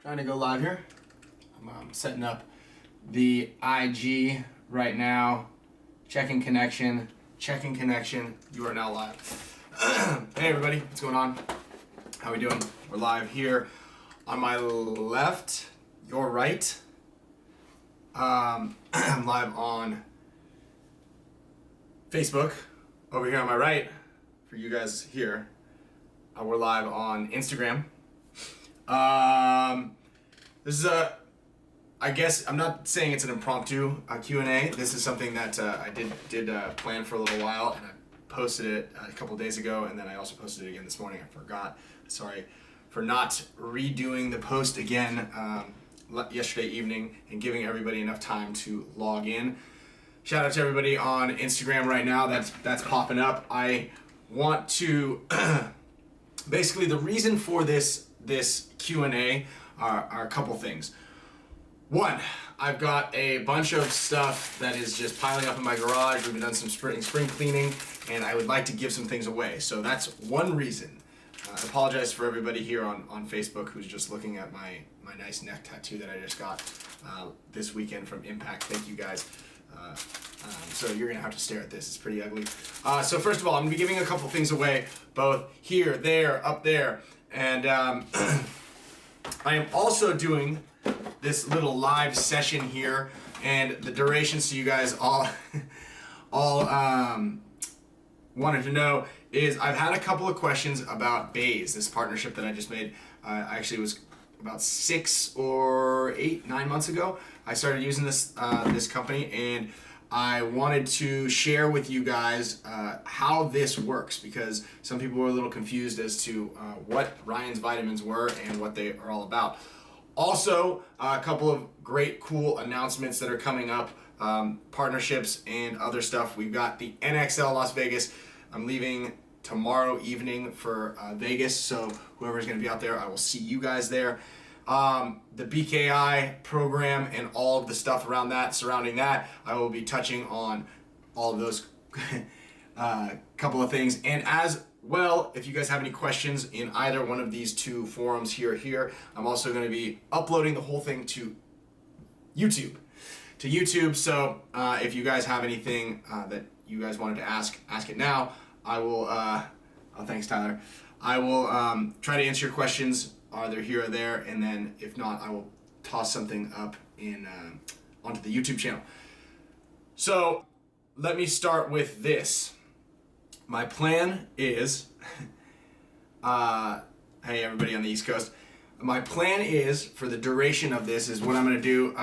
Trying to go live here. I'm setting up the IG right now. Checking connection. You are now live. Hey everybody, what's going on? How we doing? We're live here. On my left, your right. I'm live on Facebook. Over here on my right, for you guys here, we're live on Instagram. This is I guess I'm not saying it's an impromptu Q&A. This is something that I did plan for a little while, and I posted it a couple days ago, and then I also posted it again this morning. I forgot. Sorry for not redoing the post again yesterday evening and giving everybody enough time to log in. Shout out to everybody on Instagram right now. That's popping up. I want to basically the reason for this Q&A are a couple things. One, I've got a bunch of stuff that is just piling up in my garage. We've done some spring cleaning, and I would like to give some things away. So that's one reason. I apologize for everybody here on Facebook who's just looking at my nice neck tattoo that I just got this weekend from Impact. Thank you guys. So you're gonna have to stare at this. It's pretty ugly. So first of all, I'm gonna be giving a couple things away, both here, there, up there, and I am also doing this little live session here, and the duration, so you guys all wanted to know, is I've had a couple of questions about BAZE, this partnership that I just made. Actually, it was about 6 or 8, 9 months ago. I started using this company, and I wanted to share with you guys how this works, because some people were a little confused as to what Ryan's Vitamins were and what they are all about. Also, a couple of great, cool announcements that are coming up, partnerships and other stuff. We've got the NXL Las Vegas. I'm leaving tomorrow evening for Vegas, so whoever's going to be out there, I will see you guys there. The BKI program and all of the stuff around that, surrounding that, I will be touching on all of those couple of things. And as well, if you guys have any questions in either one of these two forums here, I'm also going to be uploading the whole thing to YouTube. So if you guys have anything that you guys wanted to ask it now. I will, oh thanks Tyler. I will try to answer your questions either here or there, and then if not, I will toss something up in onto the YouTube channel. So let me start with this. My plan is, hey everybody on the East Coast, my plan is, for the duration of this, is what I'm going to do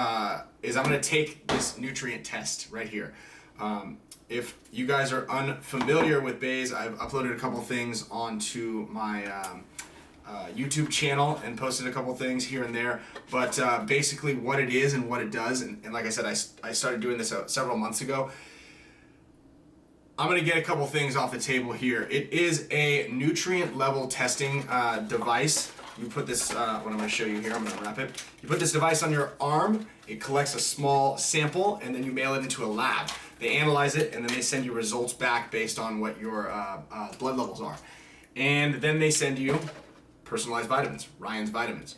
is I'm going to take this nutrient test right here. If you guys are unfamiliar with BAZE, I've uploaded a couple things onto my YouTube channel and posted a couple things here and there, but basically what it is and what it does, and like I said, I started doing this several months ago. I'm going to get a couple things off the table here. It is a nutrient level testing device. You put this, what I'm going to show you here, I'm going to wrap it. You put this device on your arm, it collects a small sample, and then you mail it into a lab. They analyze it, and then they send you results back based on what your blood levels are. And then they send you personalized vitamins, Ryan's Vitamins.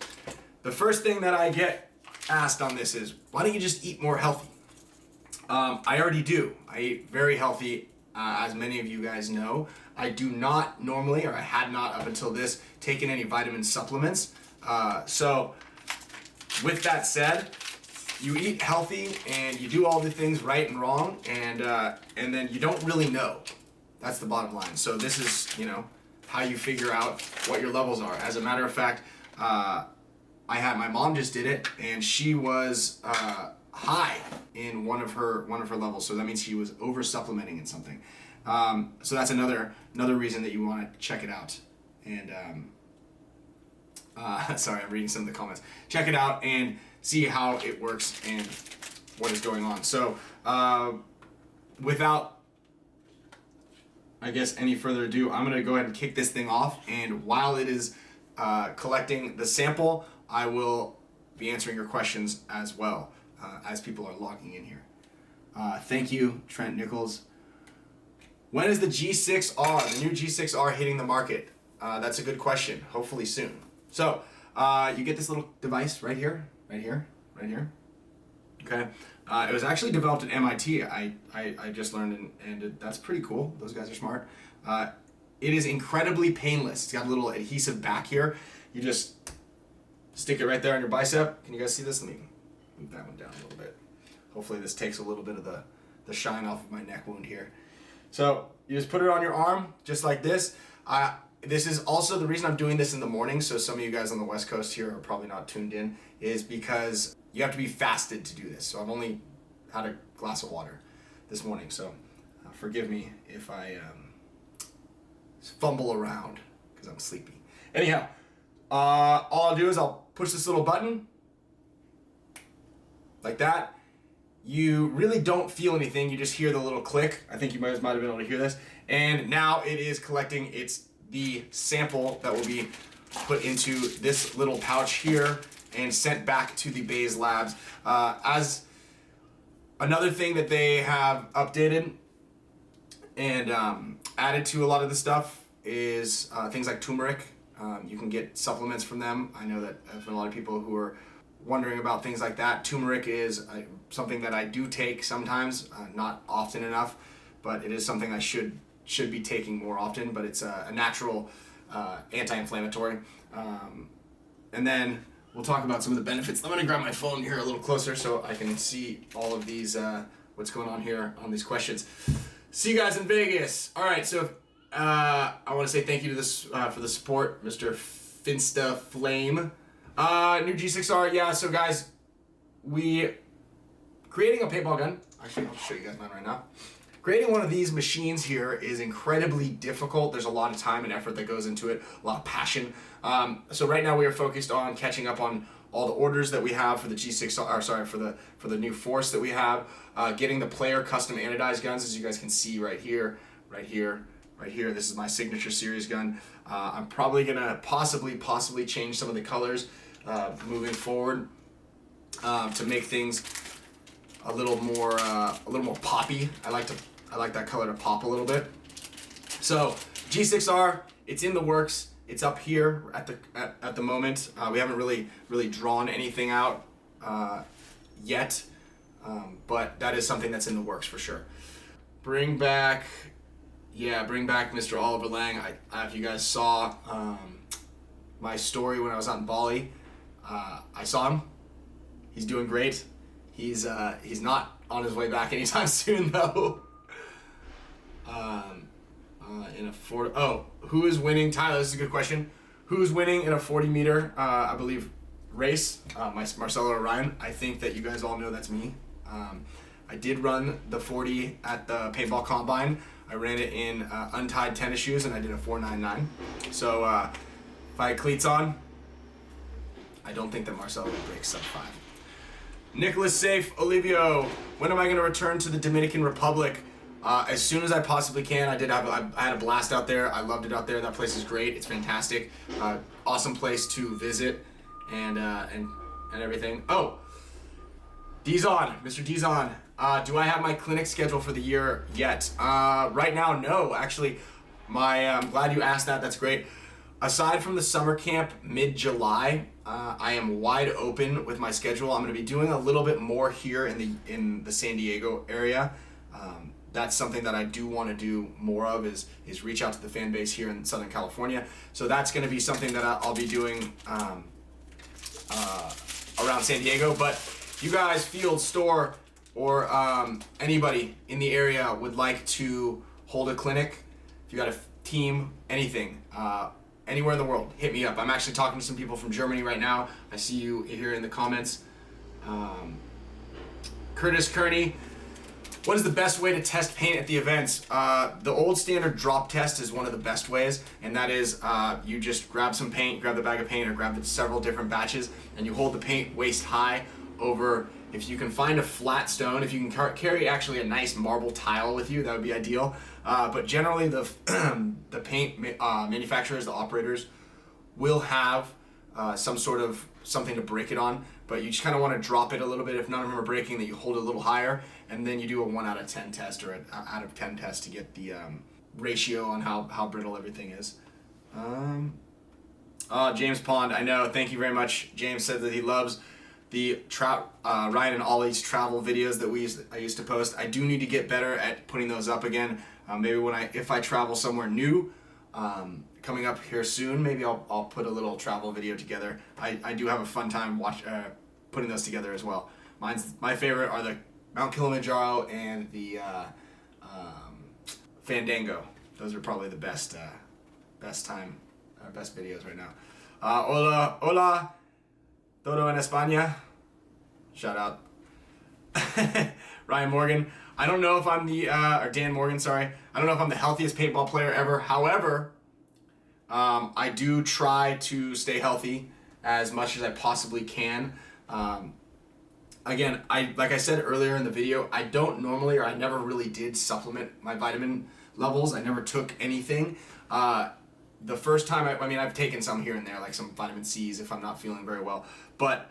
The first thing that I get asked on this is, why don't you just eat more healthy? I already do. I eat very healthy. As many of you guys know, I do not normally, or I had not up until this, taken any vitamin supplements. So with that said, you eat healthy and you do all the things right and wrong, and then you don't really know. That's the bottom line. So this is, how you figure out what your levels are. As a matter of fact, my mom just did it, and she was high in one of her levels. So that means she was over supplementing in something. So that's another reason that you want to check it out. And sorry, I'm reading some of the comments. Check it out and see how it works and what is going on. So without, I guess, any further ado, I'm going to go ahead and kick this thing off. And while it is collecting the sample, I will be answering your questions as well as people are logging in here. Thank you, Trent Nichols. When is the G6R, the new G6R, hitting the market? That's a good question. Hopefully soon. So you get this little device right here, right here, right here. Okay, it was actually developed at MIT. I just learned, and that's pretty cool. Those guys are smart. It is incredibly painless. It's got a little adhesive back here. You just stick it right there on your bicep. Can you guys see this? Let me move that one down a little bit. Hopefully this takes a little bit of the shine off of my neck wound here. So you just put it on your arm, just like this. This is also the reason I'm doing this in the morning, so some of you guys on the West Coast here are probably not tuned in, is because you have to be fasted to do this. So I've only had a glass of water this morning, so forgive me if I fumble around because I'm sleepy. Anyhow, all I'll do is I'll push this little button like that. You really don't feel anything, you just hear the little click. I think you might have been able to hear this. And now it is collecting the sample that will be put into this little pouch here and sent back to the BAZE labs. As another thing that they have updated and added to a lot of the stuff is things like turmeric. You can get supplements from them. I know that for a lot of people who are wondering about things like that, turmeric is something that I do take sometimes, not often enough, but it is something I should be taking more often. But it's a natural anti-inflammatory. And then we'll talk about some of the benefits. I'm gonna grab my phone here a little closer so I can see all of these, what's going on here on these questions. See you guys in Vegas. All right, so I want to say thank you to this for the support, Mr. Finsta Flame. New G6R, yeah. So guys, we creating a paintball gun. Actually, I'll show you guys mine right now. Creating one of these machines here is incredibly difficult. There's a lot of time and effort that goes into it, a lot of passion. So right now we are focused on catching up on all the orders that we have for the G6R, sorry, for the new Force that we have, getting the player custom anodized guns, as you guys can see right here, right here, right here. This is my signature series gun. I'm probably gonna possibly change some of the colors moving forward to make things a little more poppy. I like that color to pop a little bit. So G6R, it's in the works. It's up here at the moment. We haven't really drawn anything out yet, but that is something that's in the works for sure. Bring back Mr. Oliver Lang. If you guys saw my story when I was out in Bali, I saw him. He's doing great. He's not on his way back anytime soon though. Who is winning? Tyler, this is a good question. Who's winning in a 40 meter, I believe, race? Marcelo or Ryan? I think that you guys all know that's me. I did run the 40 at the paintball combine. I ran it in untied tennis shoes and I did a 4.99. So if I had cleats on, I don't think that Marcelo would break sub 5. Nicholas Safe, Olivio, when am I going to return to the Dominican Republic? As soon as I possibly can. I had a blast out there. I loved it out there. That place is great. It's fantastic. Awesome place to visit and everything. Oh, Dizon, Mr. Dizon. Do I have my clinic schedule for the year yet? Right now, no. Actually, I'm glad you asked that. That's great. Aside from the summer camp mid-July, I am wide open with my schedule. I'm going to be doing a little bit more here in the San Diego area. That's something that I do want to do more of is reach out to the fan base here in Southern California. So that's going to be something that I'll be doing around San Diego. But if you guys, field, store, or anybody in the area would like to hold a clinic, if you got a team, anything, anywhere in the world, hit me up. I'm actually talking to some people from Germany right now. I see you here in the comments. Curtis Kearney, what is the best way to test paint at the events? The old standard drop test is one of the best ways, and that is you just grab some paint, grab the bag of paint, or grab several different batches, and you hold the paint waist high over, if you can find a flat stone, if you can carry actually a nice marble tile with you, that would be ideal. But generally the paint manufacturers, the operators, will have some sort of something to break it on, but you just kind of want to drop it a little bit. If none of them are breaking, that you hold it a little higher, and then you do a 1 out of 10 test or an out of 10 test to get the ratio on how brittle everything is. James Pond, I know. Thank you very much. James said that he loves the Ryan and Ollie's travel videos that I used to post. I do need to get better at putting those up again. Maybe if I travel somewhere new, coming up here soon, maybe I'll put a little travel video together. I do have a fun time putting those together as well. My favorite are the Mount Kilimanjaro and the Fandango. Those are probably the best videos right now. Hola, todo en España. Shout out. Ryan Morgan. I don't know if I'm or Dan Morgan, sorry. I don't know if I'm the healthiest paintball player ever. However, I do try to stay healthy as much as I possibly can. Again, like I said earlier in the video, I don't normally, or I never really did supplement my vitamin levels. I never took anything. The first time, I mean, I've taken some here and there, like some vitamin C's if I'm not feeling very well. But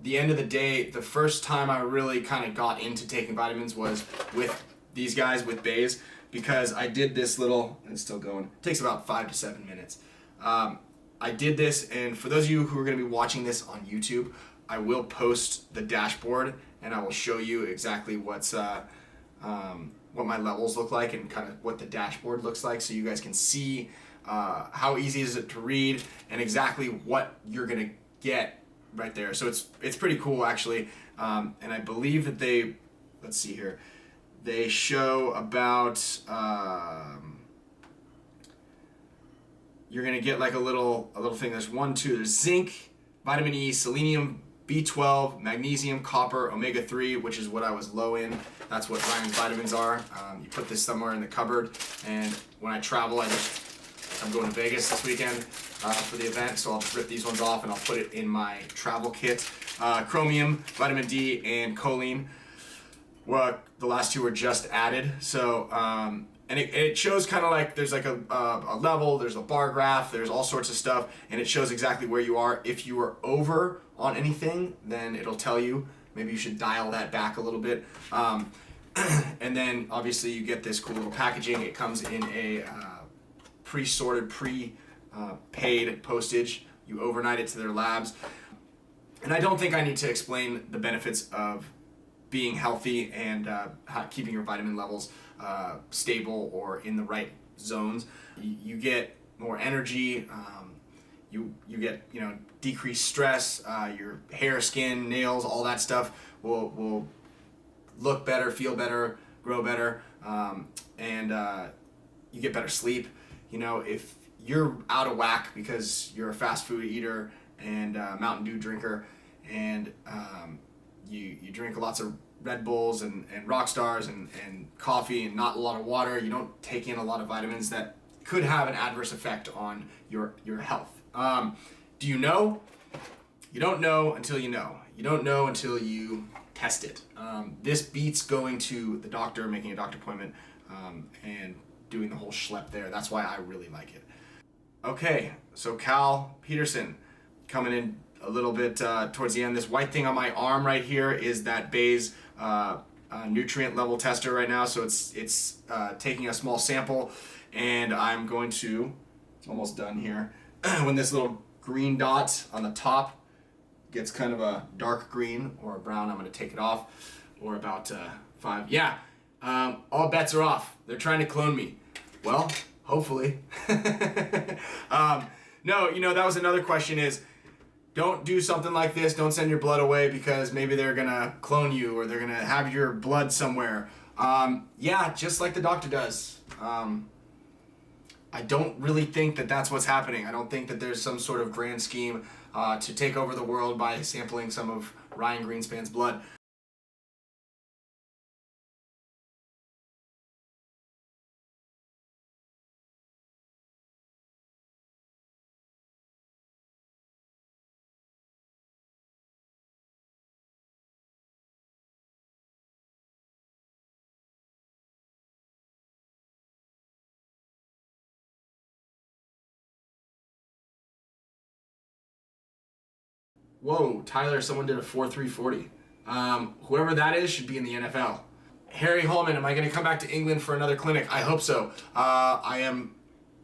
the end of the day, the first time I really kind of got into taking vitamins was with these guys, with BAZE, because I did this little, and it's still going, it takes about 5 to 7 minutes. I did this, and for those of you who are going to be watching this on YouTube, I will post the dashboard, and I will show you exactly what my levels look like and kind of what the dashboard looks like, so you guys can see how easy is it to read and exactly what you're gonna get right there. So it's pretty cool actually, and I believe that let's see here, they show about you're gonna get like a little thing. There's there's zinc, vitamin E, selenium, B12, magnesium, copper, omega-3, which is what I was low in. That's what Ryan's vitamins are. You put this somewhere in the cupboard, and when I travel, I'm going to Vegas this weekend for the event, so I'll just rip these ones off and I'll put it in my travel kit. Chromium, vitamin D, and choline. Well, the last two were just added. So, and it shows kind of like there's like a level, there's a bar graph, there's all sorts of stuff, and it shows exactly where you are. If you are over on anything, then it'll tell you. Maybe you should dial that back a little bit. And then obviously you get this cool little packaging. It comes in a pre-sorted, paid postage. You overnight it to their labs. And I don't think I need to explain the benefits of being healthy and keeping your vitamin levels stable or in the right zones. You get more energy. You get decreased stress. Your hair, skin, nails, all that stuff will look better, feel better, grow better, and you get better sleep. If you're out of whack because you're a fast food eater and Mountain Dew drinker, and you drink lots of Red Bulls and Rockstars and coffee and not a lot of water, you don't take in a lot of vitamins that could have an adverse effect on your health. Do you know? You don't know until you know. You don't know until you test it. This beats going to the doctor, making a doctor appointment, and doing the whole schlep there. That's why I really like it. Okay, so Cal Peterson coming in a little bit towards the end. This white thing on my arm right here is that BAZE nutrient level tester right now. So it's taking a small sample, and I'm going to, it's almost done here. When this little green dot on the top gets kind of a dark green or a brown, I'm going to take it off, or about 5. Yeah, all bets are off. They're trying to clone me. Well, hopefully. No, that was another question is, don't do something like this. Don't send your blood away because maybe they're going to clone you or they're going to have your blood somewhere. Yeah, just like the doctor does. I don't really think that that's what's happening. I don't think that there's some sort of grand scheme to take over the world by sampling some of Ryan Greenspan's blood. Whoa, Tyler, someone did a 4.340. Whoever that is should be in the NFL. Harry Holman, am I going to come back to England for another clinic? I hope so. I am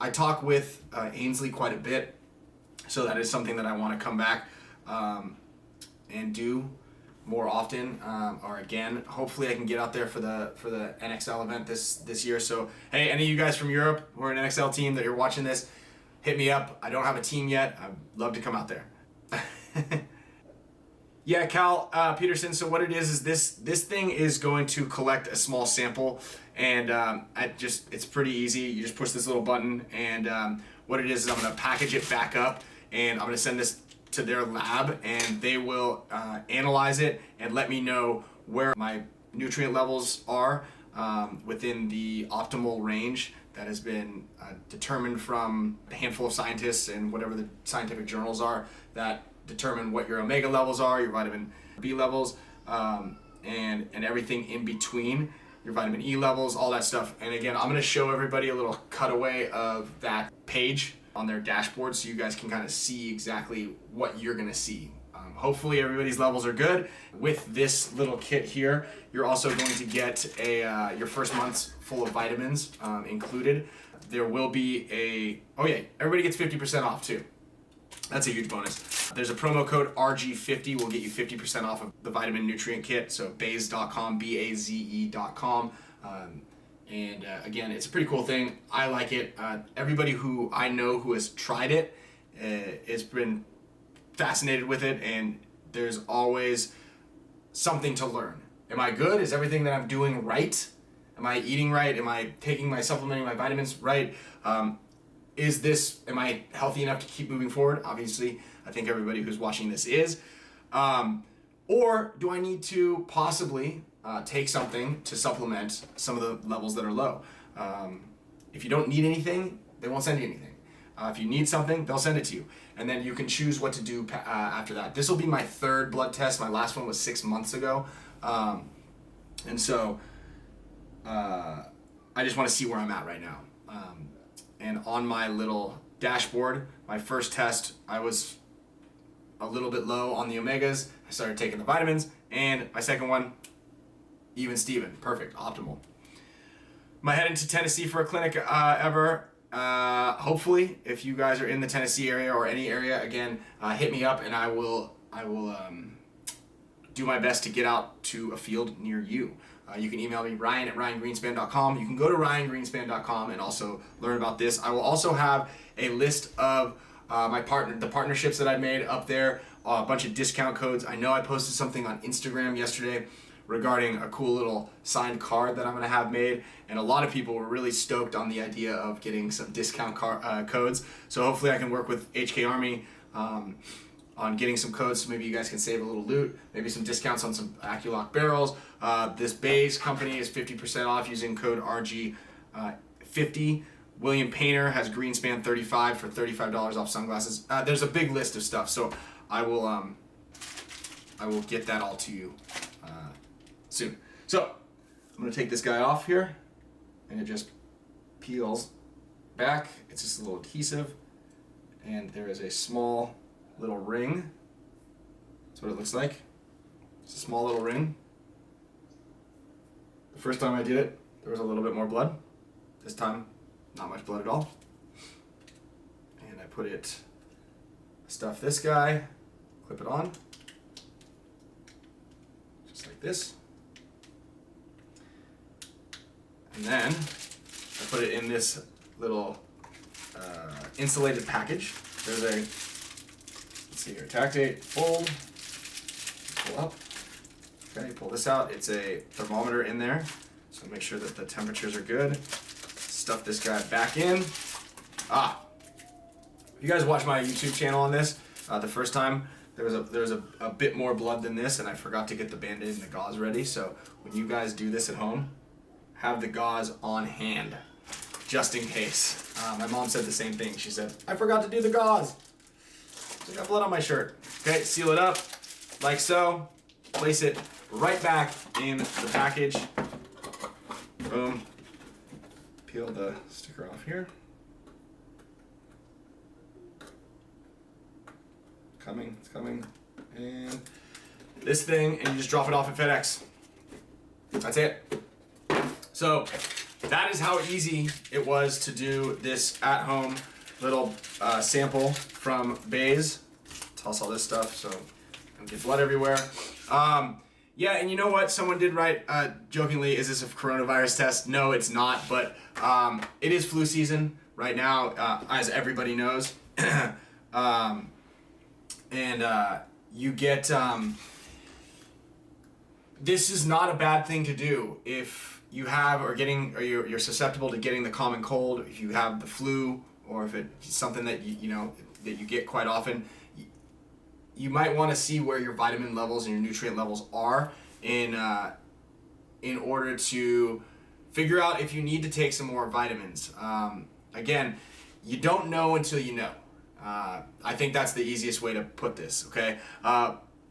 I talk with Ainsley quite a bit, so that is something that I want to come back and do more often, or again. Hopefully I can get out there for the NXL event this year. So hey, any of you guys from Europe who are an NXL team that you're watching this, hit me up. I don't have a team yet. I'd love to come out there. Yeah, Cal Peterson. So what it is this thing is going to collect a small sample, and it's pretty easy. You just push this little button, and what it is I'm going to package it back up, and I'm going to send this to their lab, and they will analyze it and let me know where my nutrient levels are within the optimal range that has been determined from a handful of scientists and whatever the scientific journals are that determine what your omega levels are, your vitamin B levels, and everything in between, your vitamin E levels, all that stuff. And again, I'm going to show everybody a little cutaway of that page on their dashboard so you guys can kind of see exactly what you're going to see. Hopefully everybody's levels are good. With this little kit here, you're also going to get your first month's full of vitamins included. There will be everybody gets 50% off too. That's a huge bonus. There's a promo code RG50 will get you 50% off of the vitamin nutrient kit. So BAZE.com, BAZE.com. And again, it's a pretty cool thing. I like it. Everybody who I know who has tried it has been fascinated with it, and there's always something to learn. Am I good? Is everything that I'm doing right? Am I eating right? Am I supplementing my vitamins right? Am I healthy enough to keep moving forward? Obviously, I think everybody who's watching this is. Or do I need to possibly take something to supplement some of the levels that are low? If you don't need anything, they won't send you anything. If you need something, they'll send it to you. And then you can choose what to do after that. This will be my third blood test. My last one was 6 months ago. And so I just want to see where I'm at right now. And on my little dashboard, my first test, I was a little bit low on the omegas. I started taking the vitamins. And my second one, even Steven, perfect, optimal. Am I heading to Tennessee for a clinic hopefully, if you guys are in the Tennessee area or any area, again, hit me up and I will do my best to get out to a field near you. You can email me, Ryan at RyanGreenspan.com. You can go to RyanGreenspan.com and also learn about this. I will also have a list of the partnerships that I made up there, a bunch of discount codes. I know I posted something on Instagram yesterday regarding a cool little signed card that I'm going to have made, and a lot of people were really stoked on the idea of getting some discount codes. So hopefully I can work with HK Army on getting some codes, so maybe you guys can save a little loot, maybe some discounts on some AccuLock barrels. This BAZE company is 50% off using code RG50. William Painter has Greenspan 35 for $35 off sunglasses. There's a big list of stuff, so I will get that all to you soon. So I'm gonna take this guy off here, and it just peels back. It's just a little adhesive, and there is a small little ring. That's what it looks like. It's a small little ring. The first time I did it, there was a little bit more blood. This time, not much blood at all. And I stuff this guy, clip it on, just like this. And then I put it in this little insulated package. There's a, let's see here, tactate, fold, pull up. Okay, pull this out. It's a thermometer in there, so make sure that the temperatures are good. Stuff this guy back in. If you guys watch my YouTube channel on this, the first time there was a bit more blood than this, and I forgot to get the Band-Aid and the gauze ready. So when you guys do this at home, have the gauze on hand, just in case. My mom said the same thing. She said, I forgot to do the gauze. So I got blood on my shirt. Okay, seal it up like so. Place it right back in the package. Boom. Peel the sticker off here. It's coming. And this thing, and you just drop it off at FedEx. That's it. So that is how easy it was to do this at-home little sample from BAZE. Toss all this stuff so I don't get blood everywhere. Yeah, and you know what? Someone did write jokingly, is this a coronavirus test? No, it's not, but it is flu season right now, as everybody knows. You get, this is not a bad thing to do if you have or you're susceptible to getting the common cold, if you have the flu, or if it's something that that you get quite often. You might want to see where your vitamin levels and your nutrient levels are in order to figure out if you need to take some more vitamins. Again, you don't know until you know. I think that's the easiest way to put this, okay?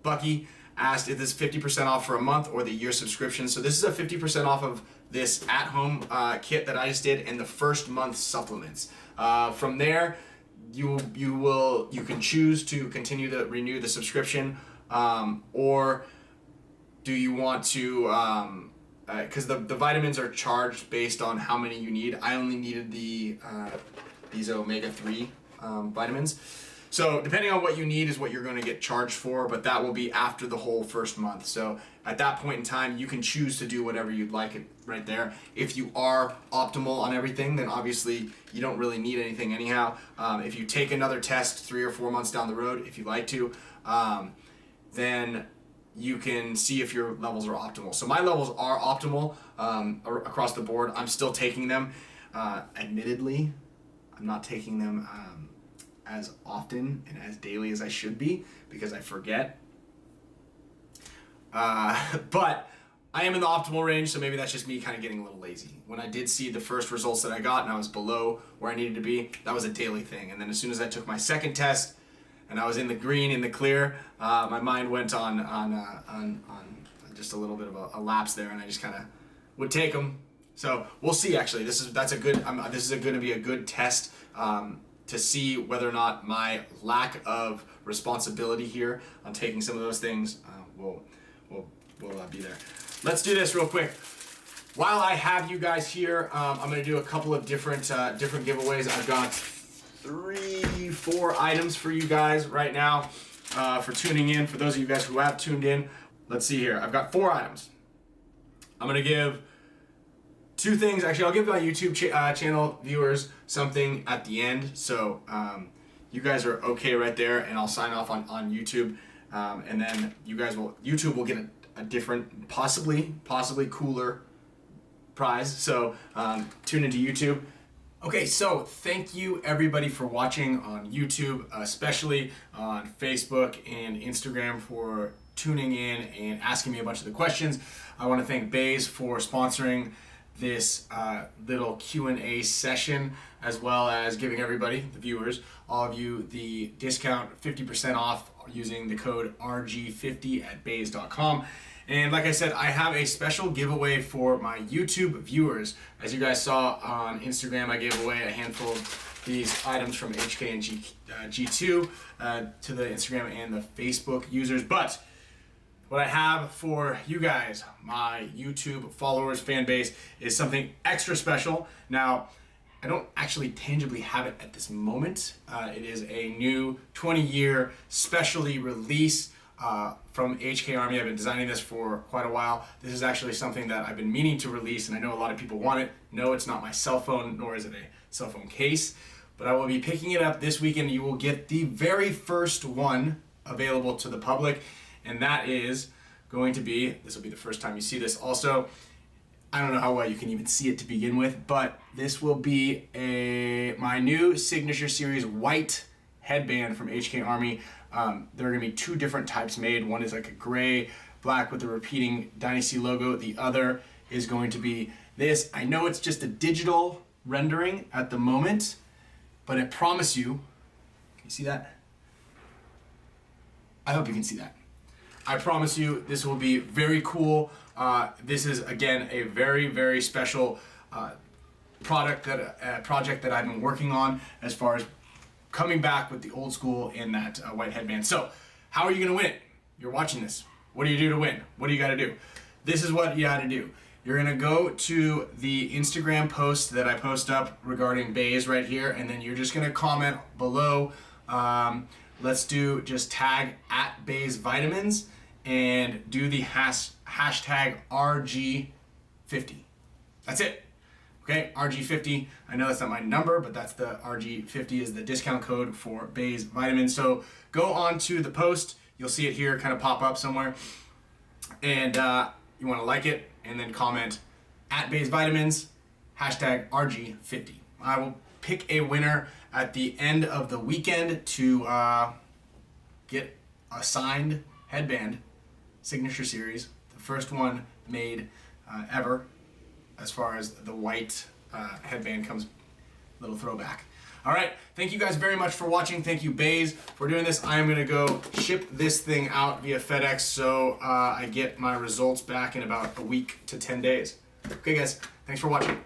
Bucky asked if this is 50% off for a month or the year subscription. So this is a 50% off of this at-home kit that I just did and the first month's supplements. From there, you can choose to continue to renew the subscription, or do you want to, because the vitamins are charged based on how many you need. I only needed these omega-3 vitamins. So depending on what you need is what you're going to get charged for, but that will be after the whole first month. So at that point in time, you can choose to do whatever you'd like it right there. If you are optimal on everything, then obviously you don't really need anything anyhow. If you take another test 3 or 4 months down the road, if you'd like to, then you can see if your levels are optimal. So my levels are optimal across the board. I'm still taking them. Admittedly, I'm not taking them as often and as daily as I should be because I forget. But I am in the optimal range, so maybe that's just me kind of getting a little lazy. When I did see the first results that I got and I was below where I needed to be, that was a daily thing. And then as soon as I took my second test and I was in the green, in the clear, my mind went on just a little bit of a lapse there, and I just kind of would take them. So we'll see. Actually, this is going to be a good test to see whether or not my lack of responsibility here on taking some of those things will be there. Let's do this real quick. While I have you guys here, I'm going to do a couple of different giveaways. I've got 3-4 items for you guys right now for tuning in. For those of you guys who have tuned in, let's see here. I've got 4 items. I'm going to give 2 things. Actually, I'll give my YouTube channel viewers something at the end. So you guys are okay right there, and I'll sign off on YouTube. And then YouTube will get a different, possibly cooler prize. So tune into YouTube. Okay, so thank you everybody for watching on YouTube, especially on Facebook and Instagram for tuning in and asking me a bunch of the questions. I want to thank BAZE for sponsoring this little Q&A session, as well as giving everybody, the viewers, all of you, the discount 50% off using the code RG50 at baze.com. And like I said, I have a special giveaway for my YouTube viewers. As you guys saw on Instagram, I gave away a handful of these items from HK and G2 to the Instagram and the Facebook users. But what I have for you guys, my YouTube followers, fan base, is something extra special. Now, I don't actually tangibly have it at this moment. It is a new 20-year specialty release from HK Army. I've been designing this for quite a while. This is actually something that I've been meaning to release, and I know a lot of people want it. No, it's not my cell phone, nor is it a cell phone case, but I will be picking it up this weekend. You will get the very first one available to the public, and that is going to be, this will be the first time you see this also. I don't know how well you can even see it to begin with, but this will be my new Signature Series White Headband from HK Army. There are going to be 2 different types made. One is like a gray, black with the repeating Dynasty logo. The other is going to be this. I know it's just a digital rendering at the moment, but I promise you, can you see that? I hope you can see that. I promise you this will be very cool. This is, again, a very, very special project that I've been working on as far as coming back with the old school in that white headband. So how are you going to win it? You're watching this. What do you do to win? What do you got to do? This is what you got to do. You're gonna go to the Instagram post that I post up regarding BAZE right here, and then you're just gonna comment below. Let's do just tag at BAZE Vitamins and do the hashtag RG50. That's it. Okay, RG50. I know that's not my number, but that's the RG50 is the discount code for BAZE Vitamins. So go on to the post. You'll see it here kind of pop up somewhere. And you want to like it and then comment at BAZE Vitamins, hashtag RG50. I will pick a winner at the end of the weekend to get a signed headband, Signature Series, the first one made ever, as far as the white headband comes, little throwback. All right, thank you guys very much for watching. Thank you, BAZE, for doing this. I am gonna go ship this thing out via FedEx so I get my results back in about a week to 10 days. Okay, guys, thanks for watching.